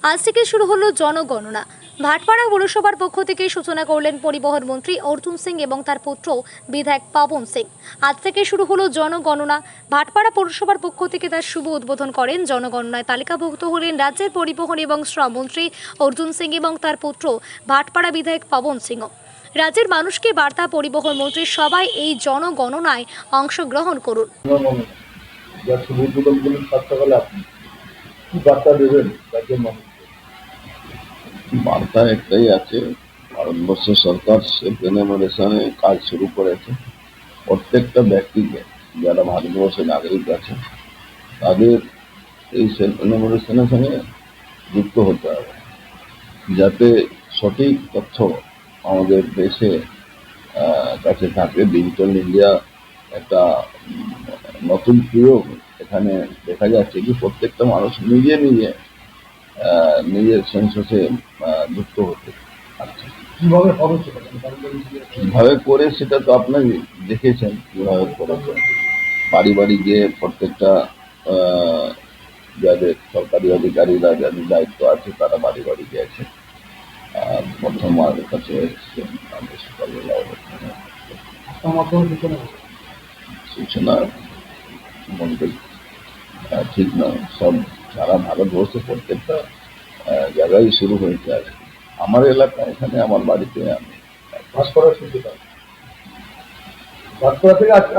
আজ থেকে শুরু হলো জনগণনা। ভাটপাড়া পৌরসভার পক্ষ থেকে সূচনা করলেন পরিবহন মন্ত্রী অর্জুন সিং এবং তার পুত্র বিধায়ক পাবন সিং। আজ থেকে শুরু হলো জনগণনা। ভাটপাড়া পৌরসভার পক্ষ থেকে তার শুভ উদ্বোধন করেন। জনগণনায় তালিকাভুক্ত হলেন রাজ্যের পরিবহন এবং শ্রম মন্ত্রী অর্জুন সিং এবং তার পুত্র ভাটপাড়া বিধায়ক পাবন সিংহ। রাজ্যের মানুষকে বার্তা, পরিবহন মন্ত্রী সবাই এই জনগণনায় অংশগ্রহণ করুন। বার্তা একটাই আছে, ভারতবর্ষ সরকার সেলফ এনুমারেশনে কাজ শুরু করেছে। প্রত্যেকটা ব্যক্তিকে যারা ভারতবর্ষের নাগরিক আছে তাদের এই সেলফ এনুমারেশনের সঙ্গে যুক্ত হতে হবে, যাতে সঠিক তথ্য আমাদের দেশে কাছে থাকে। ডিজিটাল ইন্ডিয়া একটা নতুন প্রয়োগ। এখানে দেখা যাচ্ছে কি প্রত্যেকটা মানুষ নিজে নিজের সেন্সাসে যুক্ত হতে পারছে। কিভাবে করে সেটা তো আপনারা দেখেছেন কিভাবে করেছে। বাড়ি বাড়ি গিয়ে প্রত্যেকটা যাদের সরকারি অধিকারীরা যাদের দায়িত্ব আছে তারা বাড়ি বাড়ি গিয়েছে। প্রথম আমাদের কাছে এসেছেন, আমাদের সকালবেলা সূচনা বলতে ঠিক নয়, সব সারা ভারতবর্ষে প্রত্যেকটা জায়গায় শুরু হয়েছে। আজকে আমার এলাকা, এখানে আমার বাড়িতে আমি ভাস্করের সুবিধা ভাস্কর থেকে আজকে